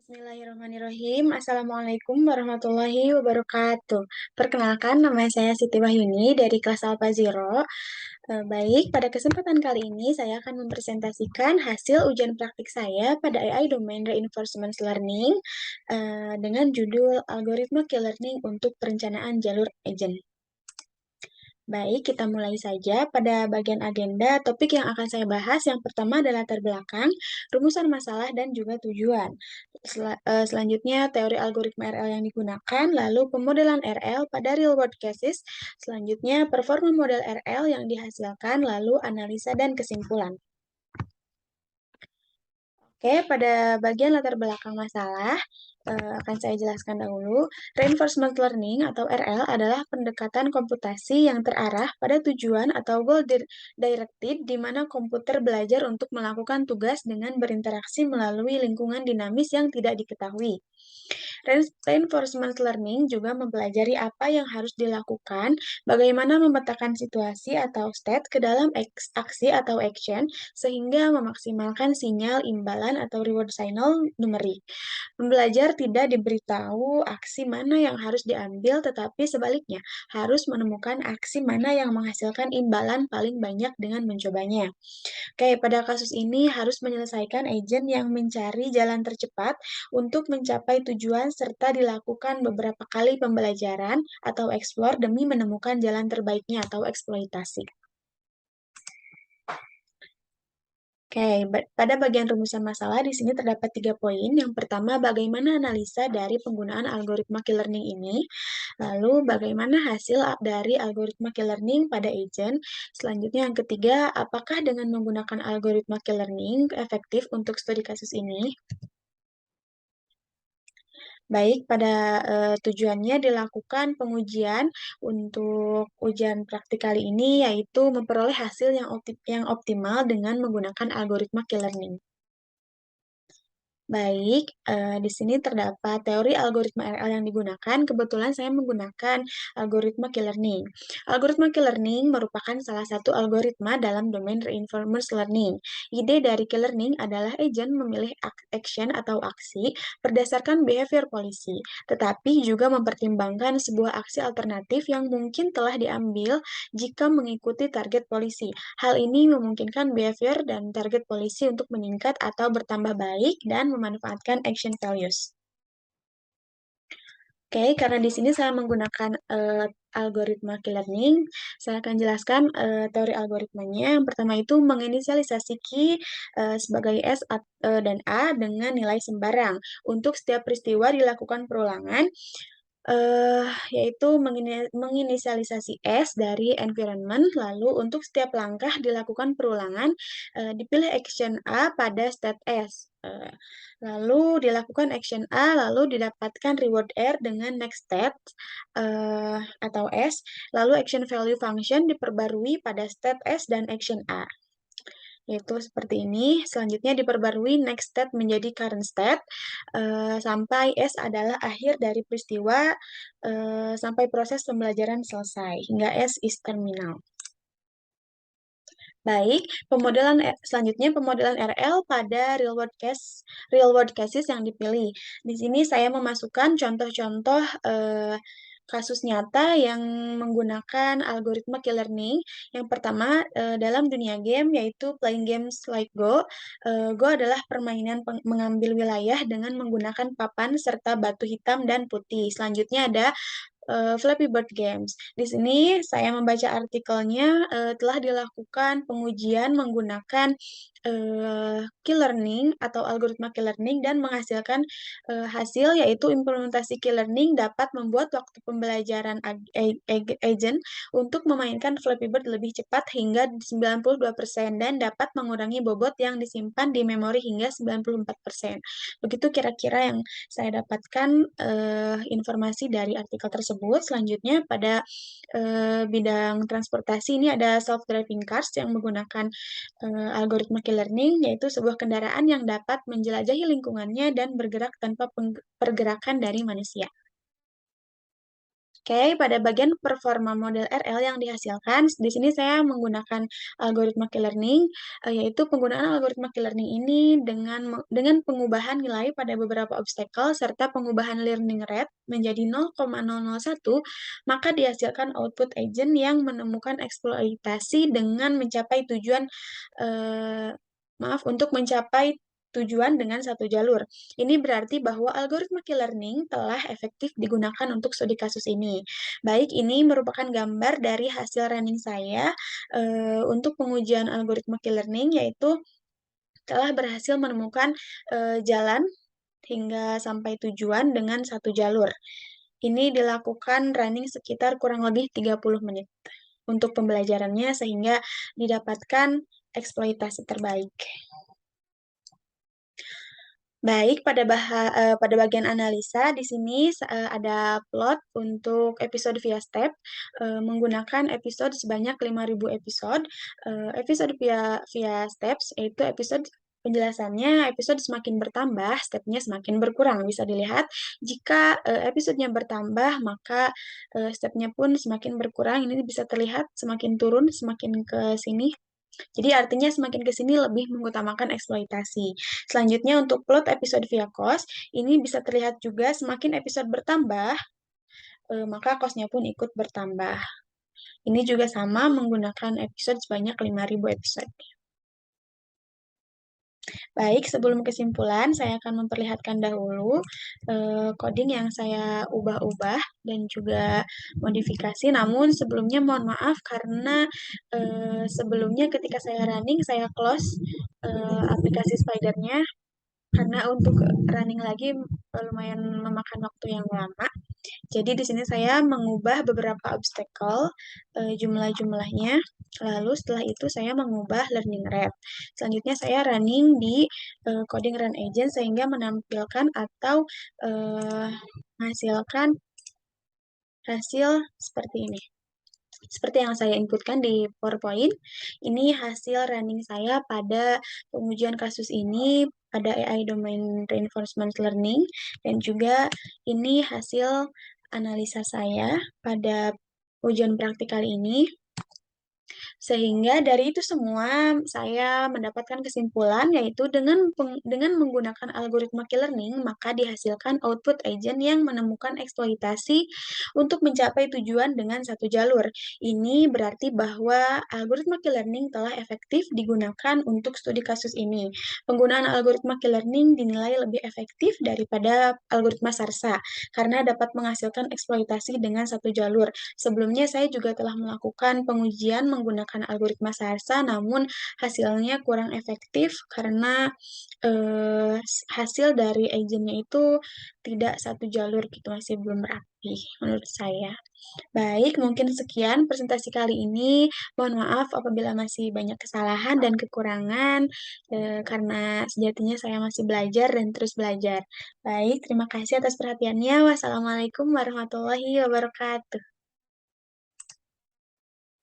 Bismillahirrahmanirrahim. Assalamualaikum warahmatullahi wabarakatuh. Perkenalkan, nama saya Siti Wahyuni dari kelas Alpha Zero. Baik, pada kesempatan kali ini saya akan mempresentasikan hasil ujian praktik saya pada AI Domain Reinforcement Learning dengan judul Algoritma Key Learning untuk Perencanaan Jalur Agent. Baik, kita mulai saja. Pada bagian agenda, topik yang akan saya bahas yang pertama adalah latar belakang, rumusan masalah, dan juga tujuan. Selanjutnya, teori algoritma RL yang digunakan, lalu pemodelan RL pada real world cases, selanjutnya performa model RL yang dihasilkan, lalu analisa dan kesimpulan. Oke, pada bagian latar belakang masalah, akan saya jelaskan dahulu. Reinforcement learning atau RL adalah pendekatan komputasi yang terarah pada tujuan atau goal directed, di mana komputer belajar untuk melakukan tugas dengan berinteraksi melalui lingkungan dinamis yang tidak diketahui. Reinforcement learning juga mempelajari apa yang harus dilakukan, bagaimana memetakan situasi atau state ke dalam aksi atau action, sehingga memaksimalkan sinyal imbalan atau reward signal numerik. Pembelajar tidak diberitahu aksi mana yang harus diambil, tetapi sebaliknya, harus menemukan aksi mana yang menghasilkan imbalan paling banyak dengan mencobanya. Oke, pada kasus ini harus menyelesaikan agent yang mencari jalan tercepat untuk mencapai tujuan serta dilakukan beberapa kali pembelajaran atau explore demi menemukan jalan terbaiknya atau eksploitasi. Oke, pada bagian rumusan masalah di sini terdapat 3 poin. Yang pertama, bagaimana analisa dari penggunaan algoritma key learning ini. Lalu, bagaimana hasil dari algoritma key learning pada agent. Selanjutnya, yang ketiga, apakah dengan menggunakan algoritma key learning efektif untuk studi kasus ini? Baik, pada tujuannya dilakukan pengujian untuk ujian praktik kali ini, yaitu memperoleh hasil yang optimal dengan menggunakan algoritma key learning. Baik, di sini terdapat teori algoritma RL yang digunakan. Kebetulan saya menggunakan algoritma key learning. Algoritma key learning merupakan salah satu algoritma dalam domain reinforcement learning. Ide dari key learning adalah agent memilih action atau aksi berdasarkan behavior polisi, tetapi juga mempertimbangkan sebuah aksi alternatif yang mungkin telah diambil jika mengikuti target polisi. Hal ini memungkinkan behavior dan target polisi untuk meningkat atau bertambah baik dan memanfaatkan action values. Oke, karena di sini saya menggunakan algoritma key learning, saya akan jelaskan teori algoritmanya. Yang pertama itu menginisialisasi key sebagai S dan A dengan nilai sembarang. Untuk setiap peristiwa dilakukan perulangan, yaitu menginisialisasi S dari environment, lalu untuk setiap langkah dilakukan perulangan, dipilih action A pada state S. Lalu dilakukan action A, lalu didapatkan reward R dengan next state atau S, lalu action value function diperbarui pada state S dan action A. Yaitu seperti ini. Selanjutnya diperbarui next state menjadi current state, sampai S adalah akhir dari peristiwa, sampai proses pembelajaran selesai, hingga S is terminal. Baik, selanjutnya pemodelan RL pada real world cases yang dipilih. Di sini saya memasukkan contoh-contoh kasus nyata yang menggunakan algoritma key learning. Yang pertama, dalam dunia game, yaitu playing games like Go. Go adalah permainan mengambil wilayah dengan menggunakan papan serta batu hitam dan putih. Selanjutnya ada Flappy Bird Games. Di sini saya membaca artikelnya, telah dilakukan pengujian menggunakan key learning atau algoritma key learning dan menghasilkan hasil, yaitu implementasi key learning dapat membuat waktu pembelajaran agent untuk memainkan Flappy Bird lebih cepat hingga 92% dan dapat mengurangi bobot yang disimpan di memori hingga 94%. Begitu kira-kira yang saya dapatkan informasi dari artikel tersebut. Selanjutnya pada bidang transportasi ini ada self-driving cars yang menggunakan algoritma key learning, yaitu sebuah kendaraan yang dapat menjelajahi lingkungannya dan bergerak tanpa pergerakan dari manusia. Oke, pada bagian performa model RL yang dihasilkan, di sini saya menggunakan algoritma key-learning, yaitu penggunaan algoritma key-learning ini dengan pengubahan nilai pada beberapa obstacle serta pengubahan learning rate menjadi 0,001, maka dihasilkan output agent yang menemukan eksploitasi dengan mencapai tujuan, eee, maaf, untuk mencapai tujuan dengan satu jalur. Ini berarti bahwa algoritma key-learning telah efektif digunakan untuk studi kasus ini. Baik, ini merupakan gambar dari hasil running saya, untuk pengujian algoritma key-learning, yaitu telah berhasil menemukan, jalan hingga sampai tujuan dengan satu jalur. Ini dilakukan running sekitar kurang lebih 30 menit untuk pembelajarannya sehingga didapatkan eksploitasi terbaik. Baik, pada bagian analisa di sini ada plot untuk episode via step, menggunakan episode sebanyak 5.000 episode. Episode via steps yaitu episode penjelasannya episode semakin bertambah, stepnya semakin berkurang. Bisa dilihat jika, episodenya bertambah maka, stepnya pun semakin berkurang. Ini bisa terlihat semakin turun, semakin ke sini. Jadi artinya semakin ke sini lebih mengutamakan eksploitasi. Selanjutnya untuk plot episode via cost, ini bisa terlihat juga semakin episode bertambah, maka cost-nya pun ikut bertambah. Ini juga sama menggunakan episode sebanyak 5.000 episode. Baik, sebelum kesimpulan, saya akan memperlihatkan dahulu coding yang saya ubah-ubah dan juga modifikasi. Namun sebelumnya mohon maaf karena sebelumnya ketika saya running, saya close aplikasi Spider-nya karena untuk running lagi lumayan memakan waktu yang lama. Jadi di sini saya mengubah beberapa obstacle, jumlah-jumlahnya, lalu setelah itu saya mengubah learning rate. Selanjutnya saya running di, coding run agent sehingga menampilkan atau, menghasilkan hasil seperti ini. Seperti yang saya inputkan di PowerPoint, ini hasil running saya pada pengujian kasus ini pada AI Domain Reinforcement Learning, dan juga ini hasil analisa saya pada ujian praktik kali ini. Sehingga dari itu semua saya mendapatkan kesimpulan yaitu dengan menggunakan algoritma key-learning maka dihasilkan output agent yang menemukan eksploitasi untuk mencapai tujuan dengan satu jalur. Ini berarti bahwa algoritma key-learning telah efektif digunakan untuk studi kasus ini. Penggunaan algoritma key-learning dinilai lebih efektif daripada algoritma SARSA karena dapat menghasilkan eksploitasi dengan satu jalur. Sebelumnya saya juga telah melakukan pengujian menggunakan algoritma SARSA, namun hasilnya kurang efektif karena, hasil dari agent-nya itu tidak satu jalur gitu, masih belum rapi menurut saya. Baik, mungkin sekian presentasi kali ini. Mohon maaf apabila masih banyak kesalahan dan kekurangan, karena sejatinya saya masih belajar dan terus belajar. Baik, terima kasih atas perhatiannya. Wassalamualaikum warahmatullahi wabarakatuh.